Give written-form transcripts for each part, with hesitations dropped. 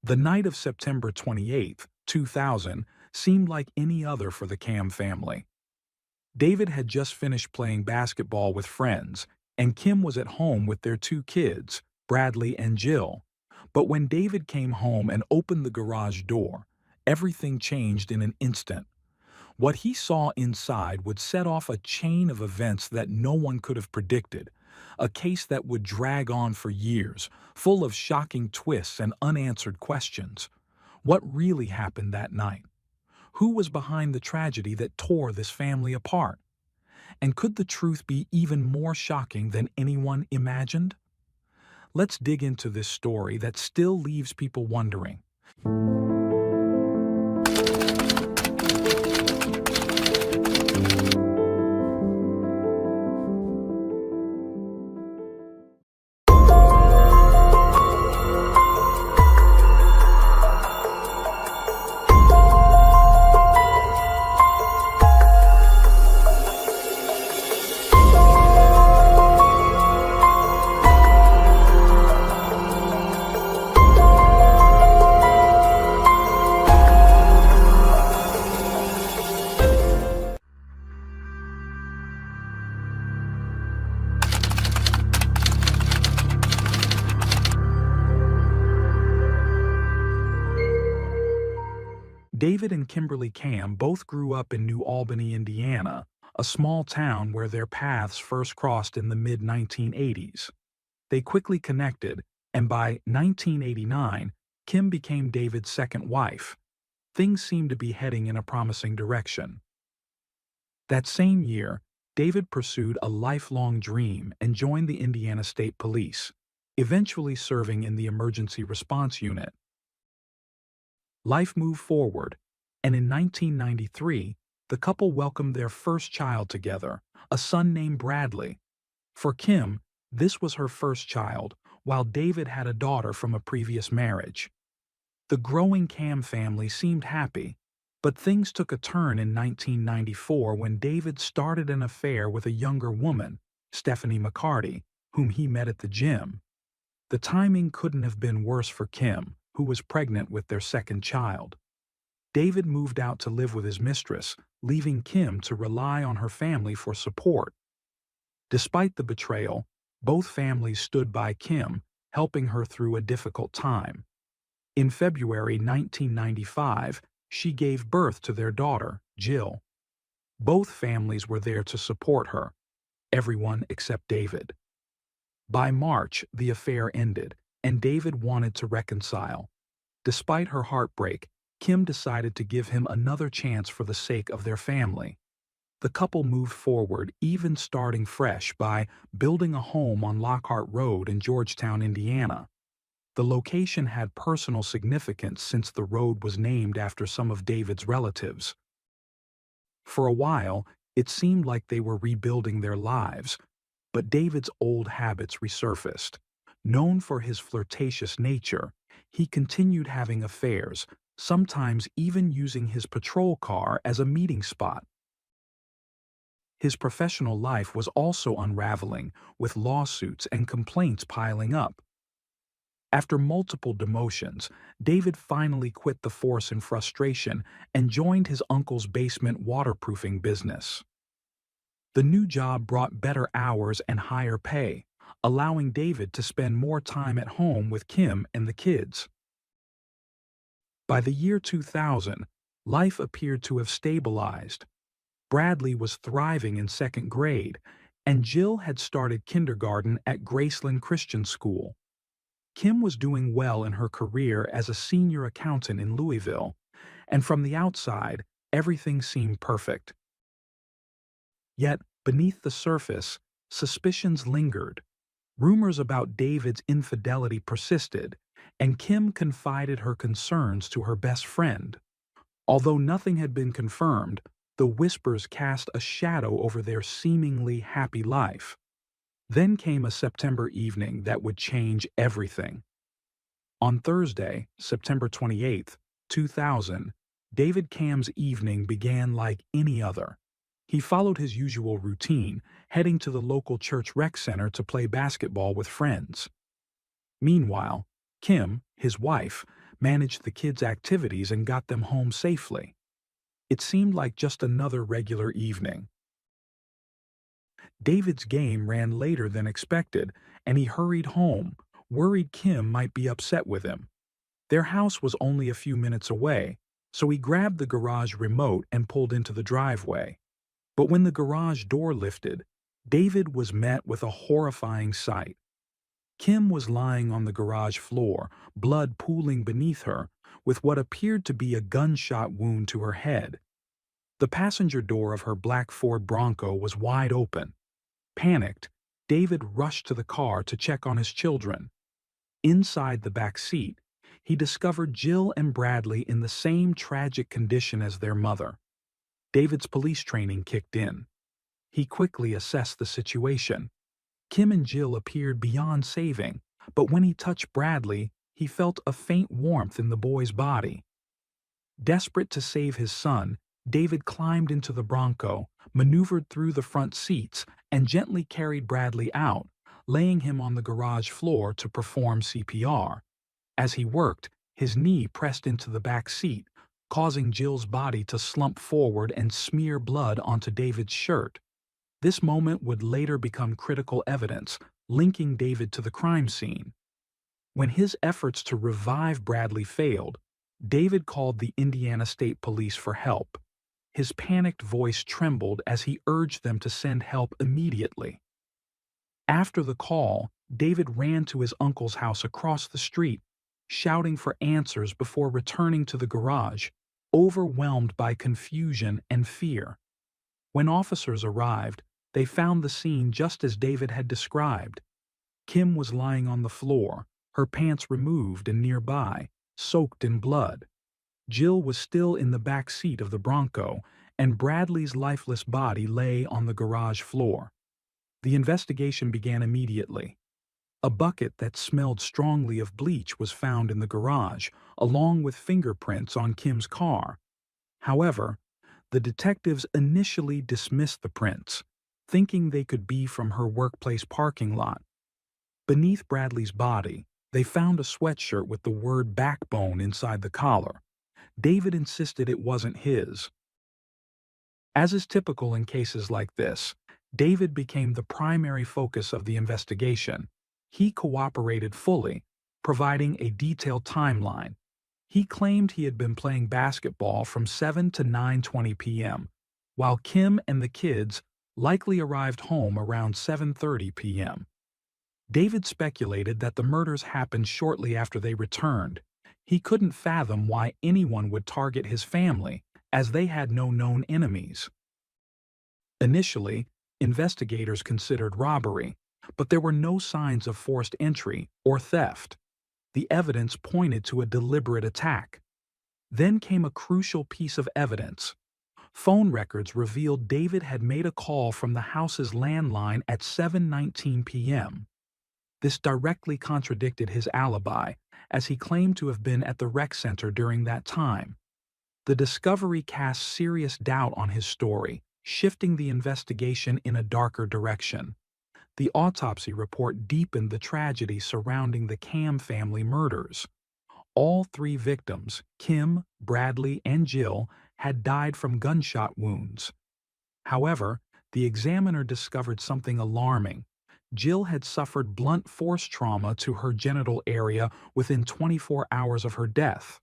The night of September 28, 2000, seemed like any other for the Camm family. David had just finished playing basketball with friends, and Kim was at home with their two kids, Bradley and Jill. But when David came home and opened the garage door, everything changed in an instant. What he saw inside would set off a chain of events that no one could have predicted, a case that would drag on for years, full of shocking twists and unanswered questions. What really happened that night? Who was behind the tragedy that tore this family apart? And could the truth be even more shocking than anyone imagined? Let's dig into this story that still leaves people wondering. David and Kimberly Camm both grew up in New Albany, Indiana, a small town where their paths first crossed in the mid-1980s. They quickly connected, and by 1989, Kim became David's second wife. Things seemed to be heading in a promising direction. That same year, David pursued a lifelong dream and joined the Indiana State Police, eventually serving in the Emergency Response Unit. Life moved forward, and in 1993, the couple welcomed their first child together, a son named Bradley. For Kim, this was her first child, while David had a daughter from a previous marriage. The growing Camm family seemed happy, but things took a turn in 1994 when David started an affair with a younger woman, Stephanie McCarty, whom he met at the gym. The timing couldn't have been worse for Kim, who was pregnant with their second child. David moved out to live with his mistress, leaving Kim to rely on her family for support. Despite the betrayal, both families stood by Kim, helping her through a difficult time. In February 1995, she gave birth to their daughter, Jill. Both families were there to support her, everyone except David. By March, the affair ended, and David wanted to reconcile. Despite her heartbreak, Kim decided to give him another chance for the sake of their family. The couple moved forward, even starting fresh by building a home on Lockhart Road in Georgetown, Indiana. The location had personal significance since the road was named after some of David's relatives. For a while, it seemed like they were rebuilding their lives, but David's old habits resurfaced. Known for his flirtatious nature, he continued having affairs, sometimes even using his patrol car as a meeting spot. His professional life was also unraveling, with lawsuits and complaints piling up. After multiple demotions, David finally quit the force in frustration and joined his uncle's basement waterproofing business. The new job brought better hours and higher pay, allowing David to spend more time at home with Kim and the kids. By the year 2000, life appeared to have stabilized. Bradley was thriving in second grade, and Jill had started kindergarten at Graceland Christian School. Kim was doing well in her career as a senior accountant in Louisville, and from the outside, everything seemed perfect. Yet, beneath the surface, suspicions lingered. Rumors about David's infidelity persisted, and Kim confided her concerns to her best friend. Although nothing had been confirmed, the whispers cast a shadow over their seemingly happy life. Then came a September evening that would change everything. On Thursday, September 28, 2000, David Camm's evening began like any other. He followed his usual routine, heading to the local church rec center to play basketball with friends. Meanwhile, Kim, his wife, managed the kids' activities, and got them home safely. It seemed like just another regular evening. David's game ran later than expected, and he hurried home, worried Camm might be upset with him. Their house was only a few minutes away, so he grabbed the garage remote and pulled into the driveway. But when the garage door lifted, David was met with a horrifying sight. Camm was lying on the garage floor, blood pooling beneath her, with what appeared to be a gunshot wound to her head. The passenger door of her black Ford Bronco was wide open. Panicked, David rushed to the car to check on his children. Inside the back seat, he discovered Jill and Bradley in the same tragic condition as their mother. David's police training kicked in. He quickly assessed the situation. Camm and Jill appeared beyond saving, but when he touched Bradley, he felt a faint warmth in the boy's body. Desperate to save his son, David climbed into the Bronco, maneuvered through the front seats, and gently carried Bradley out, laying him on the garage floor to perform CPR. As he worked, his knee pressed into the back seat, causing Jill's body to slump forward and smear blood onto David's shirt. This moment would later become critical evidence, linking David to the crime scene. When his efforts to revive Bradley failed, David called the Indiana State Police for help. His panicked voice trembled as he urged them to send help immediately. After the call, David ran to his uncle's house across the street, shouting for answers before returning to the garage, overwhelmed by confusion and fear. When officers arrived, they found the scene just as David had described. Camm was lying on the floor, her pants removed and nearby, soaked in blood. Jill was still in the back seat of the Bronco, and Bradley's lifeless body lay on the garage floor. The investigation began immediately. A bucket that smelled strongly of bleach was found in the garage, along with fingerprints on Camm's car. However, the detectives initially dismissed the prints, thinking they could be from her workplace parking lot. Beneath Bradley's body, they found a sweatshirt with the word backbone inside the collar. David insisted it wasn't his. As is typical in cases like this, David became the primary focus of the investigation. He cooperated fully, providing a detailed timeline. He claimed he had been playing basketball from 7 to 9:20 p.m., while Camm and the kids likely arrived home around 7:30 p.m. David speculated that the murders happened shortly after they returned. He couldn't fathom why anyone would target his family, as they had no known enemies. Initially, investigators considered robbery, but there were no signs of forced entry or theft. The evidence pointed to a deliberate attack. Then came a crucial piece of evidence. Phone records revealed David had made a call from the house's landline at 7:19 p.m. This directly contradicted his alibi, as he claimed to have been at the rec center during that time. The discovery cast serious doubt on his story, shifting the investigation in a darker direction. The autopsy report deepened the tragedy surrounding the Camm family murders. All three victims, Camm, Bradley, and Jill, had died from gunshot wounds. However, the examiner discovered something alarming. Jill had suffered blunt force trauma to her genital area within 24 hours of her death.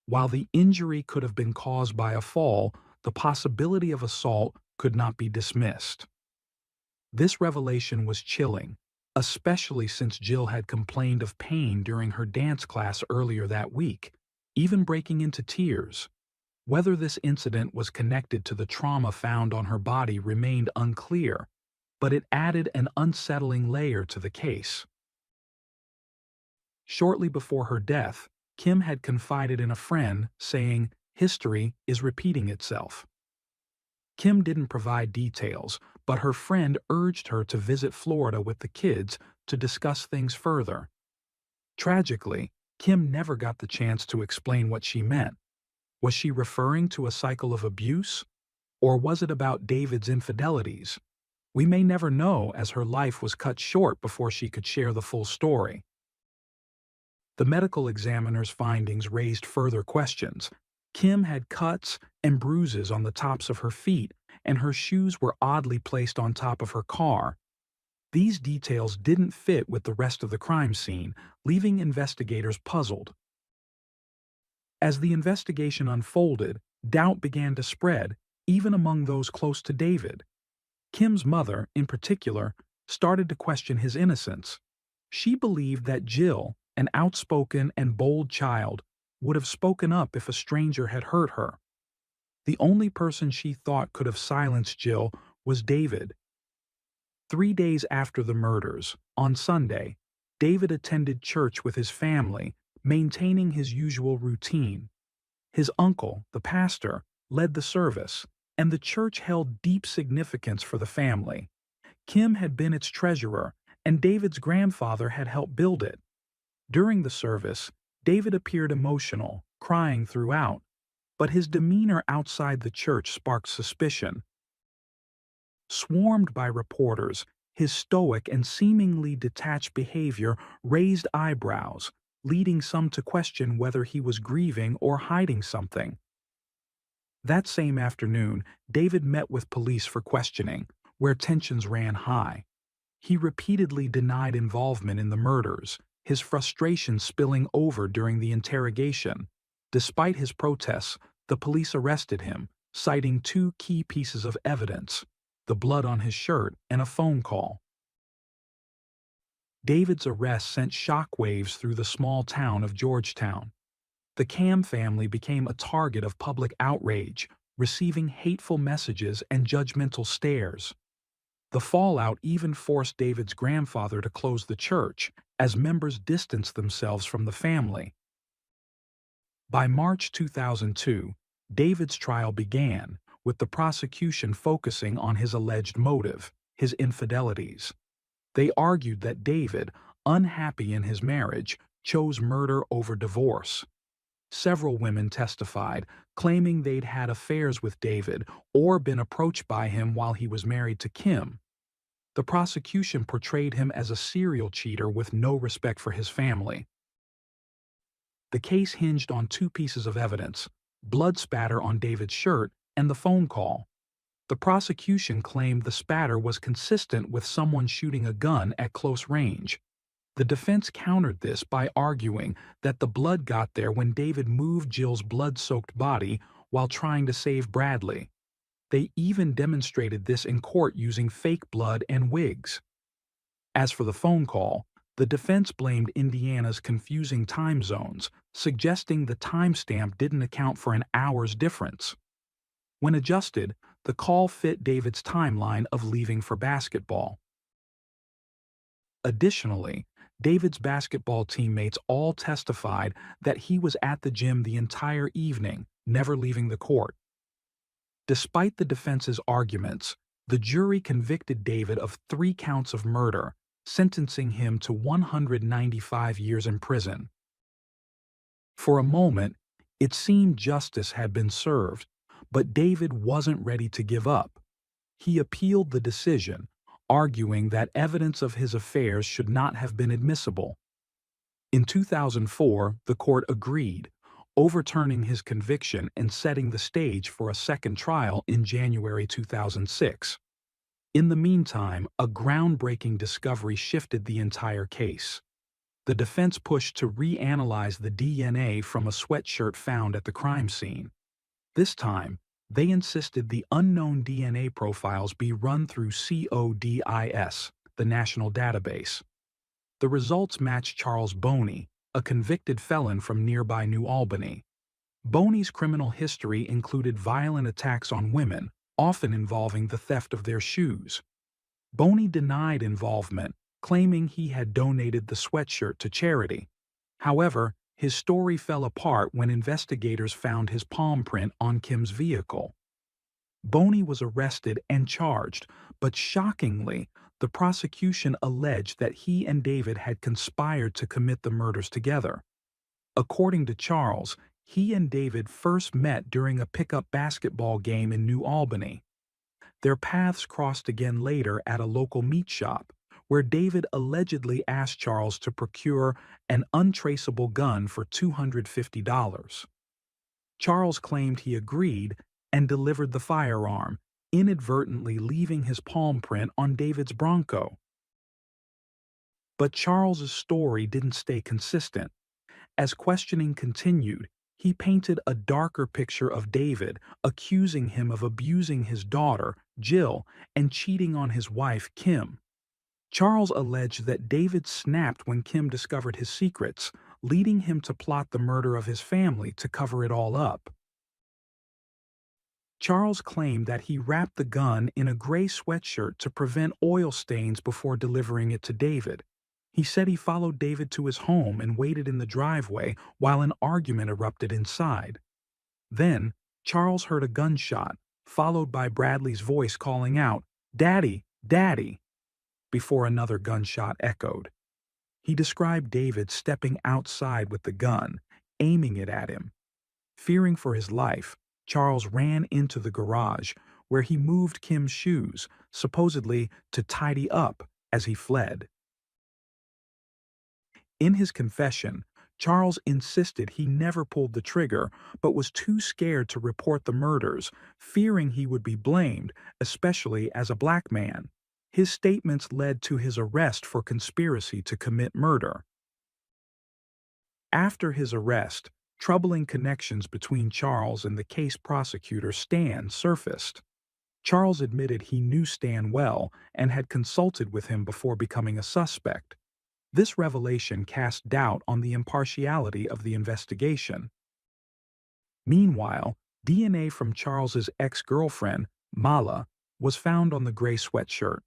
While the injury could have been caused by a fall, the possibility of assault could not be dismissed. This revelation was chilling, especially since Jill had complained of pain during her dance class earlier that week, even breaking into tears. Whether this incident was connected to the trauma found on her body remained unclear, but it added an unsettling layer to the case. Shortly before her death, Camm had confided in a friend, saying, "History is repeating itself." Camm didn't provide details, but her friend urged her to visit Florida with the kids to discuss things further. Tragically, Camm never got the chance to explain what she meant. Was she referring to a cycle of abuse? Or was it about David's infidelities? We may never know, as her life was cut short before she could share the full story. The medical examiner's findings raised further questions. Kim had cuts and bruises on the tops of her feet, and her shoes were oddly placed on top of her car. These details didn't fit with the rest of the crime scene, leaving investigators puzzled. As the investigation unfolded, doubt began to spread, even among those close to David. Kim's mother, in particular, started to question his innocence. She believed that Jill, an outspoken and bold child, would have spoken up if a stranger had hurt her. The only person she thought could have silenced Jill was David. 3 days after the murders, on Sunday, David attended church with his family, maintaining his usual routine. His uncle, the pastor, led the service, and the church held deep significance for the family. Kim had been its treasurer, and David's grandfather had helped build it. During the service, David appeared emotional, crying throughout, but his demeanor outside the church sparked suspicion. Swarmed by reporters, his stoic and seemingly detached behavior raised eyebrows, leading some to question whether he was grieving or hiding something. That same afternoon, David met with police for questioning, where tensions ran high. He repeatedly denied involvement in the murders, his frustration spilling over during the interrogation. Despite his protests, the police arrested him, citing two key pieces of evidence: the blood on his shirt and a phone call. David's arrest sent shockwaves through the small town of Georgetown. The Camm family became a target of public outrage, receiving hateful messages and judgmental stares. The fallout even forced David's grandfather to close the church, as members distanced themselves from the family. By March 2002, David's trial began, with the prosecution focusing on his alleged motive, his infidelities. They argued that David, unhappy in his marriage, chose murder over divorce. Several women testified, claiming they'd had affairs with David or been approached by him while he was married to Kim. The prosecution portrayed him as a serial cheater with no respect for his family. The case hinged on two pieces of evidence: blood spatter on David's shirt and the phone call. The prosecution claimed the spatter was consistent with someone shooting a gun at close range. The defense countered this by arguing that the blood got there when David moved Jill's blood-soaked body while trying to save Bradley. They even demonstrated this in court using fake blood and wigs. As for the phone call, the defense blamed Indiana's confusing time zones, suggesting the timestamp didn't account for an hour's difference. When adjusted, the call fit David's timeline of leaving for basketball. Additionally, David's basketball teammates all testified that he was at the gym the entire evening, never leaving the court. Despite the defense's arguments, the jury convicted David of 3 counts of murder, sentencing him to 195 years in prison. For a moment, it seemed justice had been served, but David wasn't ready to give up. He appealed the decision, arguing that evidence of his affairs should not have been admissible. In 2004, the court agreed, overturning his conviction and setting the stage for a second trial in January 2006. In the meantime, a groundbreaking discovery shifted the entire case. The defense pushed to reanalyze the DNA from a sweatshirt found at the crime scene. This time, they insisted the unknown DNA profiles be run through CODIS, the national database. The results matched Charles Bony, a convicted felon from nearby New Albany. Boney's criminal history included violent attacks on women, often involving the theft of their shoes. Bony denied involvement, claiming he had donated the sweatshirt to charity. However, his story fell apart when investigators found his palm print on Kim's vehicle. Bony was arrested and charged, but shockingly, the prosecution alleged that he and David had conspired to commit the murders together. According to Charles, he and David first met during a pickup basketball game in New Albany. Their paths crossed again later at a local meat shop, where David allegedly asked Charles to procure an untraceable gun for $250. Charles claimed he agreed and delivered the firearm, inadvertently leaving his palm print on David's Bronco. But Charles's story didn't stay consistent. As questioning continued, he painted a darker picture of David, accusing him of abusing his daughter, Jill, and cheating on his wife, Camm. Charles alleged that David snapped when Camm discovered his secrets, leading him to plot the murder of his family to cover it all up. Charles claimed that he wrapped the gun in a gray sweatshirt to prevent oil stains before delivering it to David. He said he followed David to his home and waited in the driveway while an argument erupted inside. Then, Charles heard a gunshot, followed by Bradley's voice calling out, "Daddy, Daddy," before another gunshot echoed. He described David stepping outside with the gun, aiming it at him. Fearing for his life, Charles ran into the garage, where he moved Camm's shoes, supposedly to tidy up, as he fled. In his confession, Charles insisted he never pulled the trigger, but was too scared to report the murders, fearing he would be blamed, especially as a black man. His statements led to his arrest for conspiracy to commit murder. After his arrest, troubling connections between Charles and the case prosecutor Stan surfaced. Charles admitted he knew Stan well and had consulted with him before becoming a suspect. This revelation cast doubt on the impartiality of the investigation. Meanwhile, DNA from Charles's ex-girlfriend, Mala, was found on the gray sweatshirt.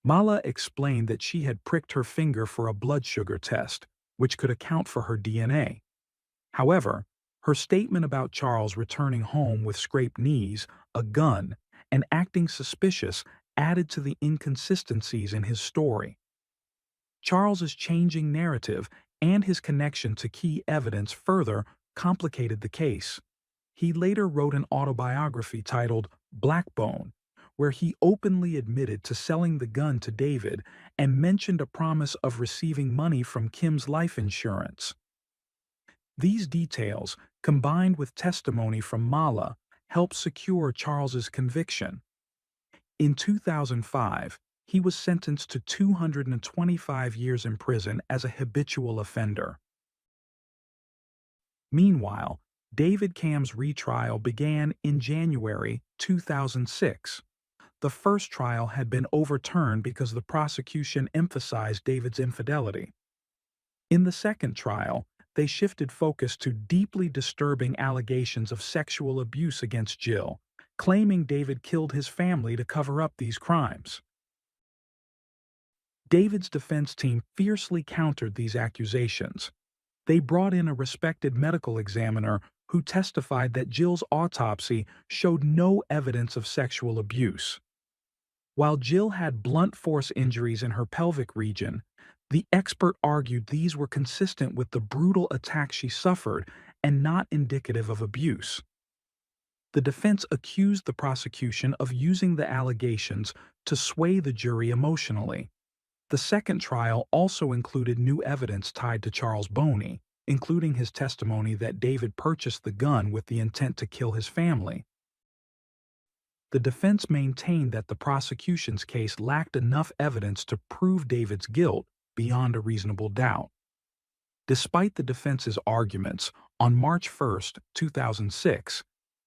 Mala explained that she had pricked her finger for a blood sugar test, which could account for her DNA. However, her statement about Charles returning home with scraped knees, a gun, and acting suspicious added to the inconsistencies in his story. Charles's changing narrative and his connection to key evidence further complicated the case. He later wrote an autobiography titled Blackbone, where he openly admitted to selling the gun to David and mentioned a promise of receiving money from Camm's life insurance. These details, combined with testimony from Mala, helped secure Charles's conviction. In 2005, he was sentenced to 225 years in prison as a habitual offender. Meanwhile, David Camm's retrial began in January 2006. The first trial had been overturned because the prosecution emphasized David's infidelity. In the second trial, they shifted focus to deeply disturbing allegations of sexual abuse against Jill, claiming David killed his family to cover up these crimes. David's defense team fiercely countered these accusations. They brought in a respected medical examiner who testified that Jill's autopsy showed no evidence of sexual abuse. While Jill had blunt force injuries in her pelvic region, the expert argued these were consistent with the brutal attack she suffered and not indicative of abuse. The defense accused the prosecution of using the allegations to sway the jury emotionally. The second trial also included new evidence tied to Charles Bony, including his testimony that David purchased the gun with the intent to kill his family. The defense maintained that the prosecution's case lacked enough evidence to prove David's guilt beyond a reasonable doubt. Despite the defense's arguments, on March 1, 2006,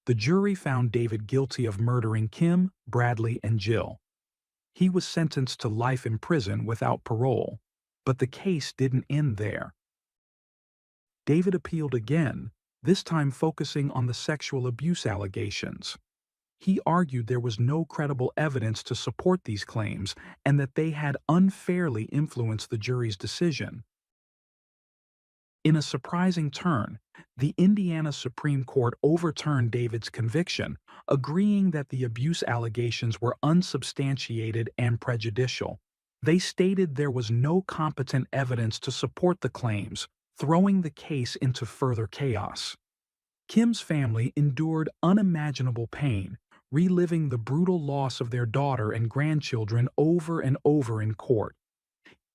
the jury found David guilty of murdering Camm, Bradley, and Jill. He was sentenced to life in prison without parole, but the case didn't end there. David appealed again, this time focusing on the sexual abuse allegations. He argued there was no credible evidence to support these claims and that they had unfairly influenced the jury's decision. In a surprising turn, the Indiana Supreme Court overturned David's conviction, agreeing that the abuse allegations were unsubstantiated and prejudicial. They stated there was no competent evidence to support the claims, throwing the case into further chaos. Camm's family endured unimaginable pain, reliving the brutal loss of their daughter and grandchildren over and over in court.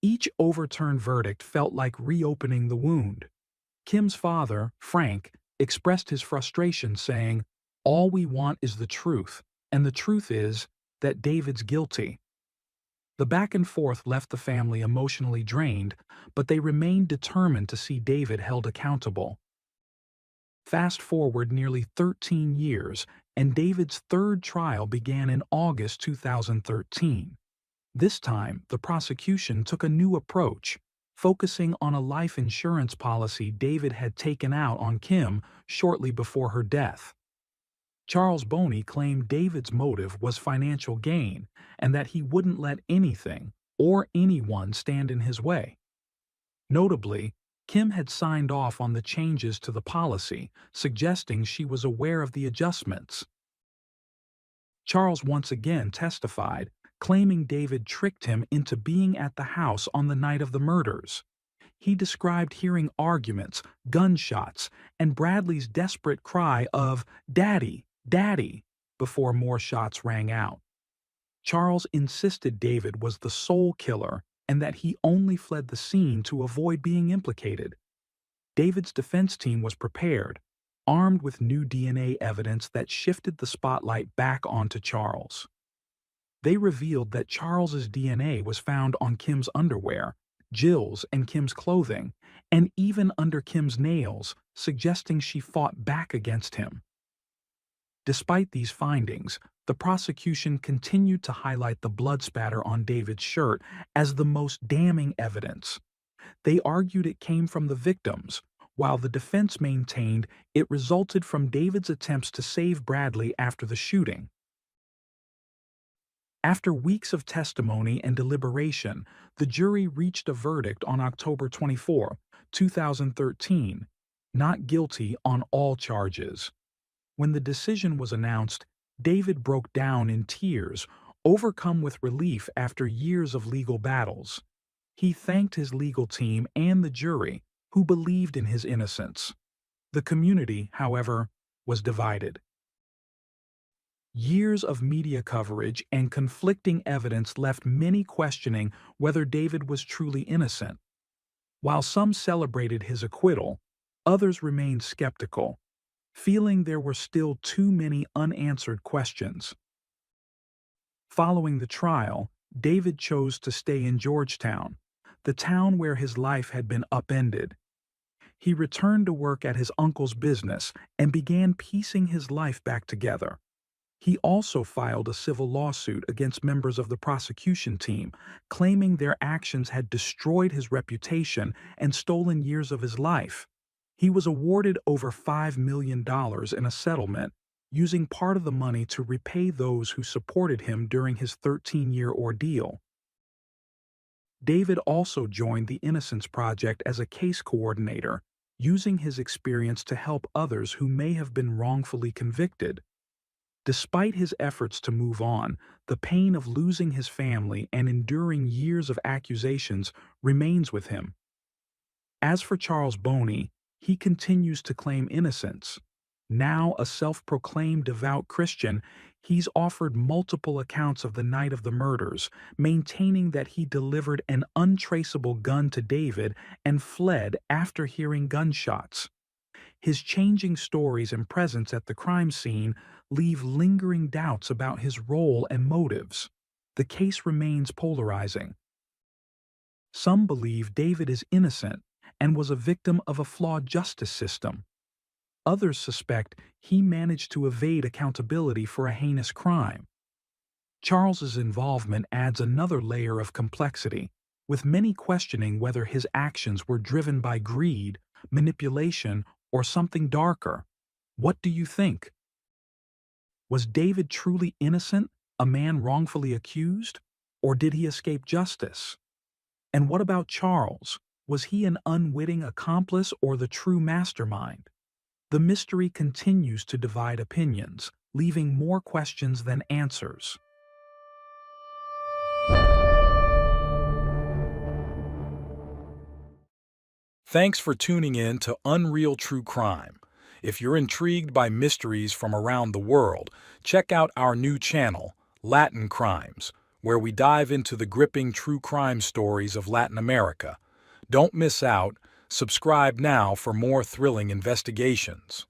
Each overturned verdict felt like reopening the wound. Kim's father, Frank, expressed his frustration saying, "All we want is the truth, and the truth is that David's guilty." The back and forth left the family emotionally drained, but they remained determined to see David held accountable. Fast forward nearly 13 years, and David's third trial began in August 2013. This time, the prosecution took a new approach, focusing on a life insurance policy David had taken out on Kim shortly before her death. Charles Bony claimed David's motive was financial gain and that he wouldn't let anything or anyone stand in his way. Notably, Kim had signed off on the changes to the policy, suggesting she was aware of the adjustments. Charles once again testified, claiming David tricked him into being at the house on the night of the murders. He described hearing arguments, gunshots, and Bradley's desperate cry of "Daddy, Daddy," before more shots rang out. Charles insisted David was the sole killer and that he only fled the scene to avoid being implicated. David's defense team was prepared, armed with new DNA evidence that shifted the spotlight back onto Charles. They revealed that Charles's DNA was found on Kim's underwear, Jill's and Kim's clothing, and even under Kim's nails, suggesting she fought back against him. Despite these findings, the prosecution continued to highlight the blood spatter on David's shirt as the most damning evidence. They argued it came from the victims, while the defense maintained it resulted from David's attempts to save Bradley after the shooting. After weeks of testimony and deliberation, the jury reached a verdict on October 24, 2013, not guilty on all charges. When the decision was announced, David broke down in tears, overcome with relief after years of legal battles. He thanked his legal team and the jury, who believed in his innocence. The community, however, was divided. Years of media coverage and conflicting evidence left many questioning whether David was truly innocent. While some celebrated his acquittal, others remained skeptical, feeling there were still too many unanswered questions. Following the trial, David chose to stay in Georgetown, the town where his life had been upended. He returned to work at his uncle's business and began piecing his life back together. He also filed a civil lawsuit against members of the prosecution team, claiming their actions had destroyed his reputation and stolen years of his life. He was awarded over $5 million in a settlement, using part of the money to repay those who supported him during his 13-year ordeal. David also joined the Innocence Project as a case coordinator, using his experience to help others who may have been wrongfully convicted. Despite his efforts to move on, the pain of losing his family and enduring years of accusations remains with him. As for Charles Bony, he continues to claim innocence. Now a self-proclaimed devout Christian, he's offered multiple accounts of the night of the murders, maintaining that he delivered an untraceable gun to David and fled after hearing gunshots. His changing stories and presence at the crime scene leave lingering doubts about his role and motives. The case remains polarizing. Some believe David is innocent and was a victim of a flawed justice system. Others suspect he managed to evade accountability for a heinous crime. Charles's involvement adds another layer of complexity, with many questioning whether his actions were driven by greed, manipulation, or something darker. What do you think? Was David truly innocent, a man wrongfully accused, or did he escape justice? And what about Charles? Was he an unwitting accomplice or the true mastermind? The mystery continues to divide opinions, leaving more questions than answers. Thanks for tuning in to Unreal True Crime. If you're intrigued by mysteries from around the world, check out our new channel, Latin Crimes, where we dive into the gripping true crime stories of Latin America. Don't miss out. Subscribe now for more thrilling investigations.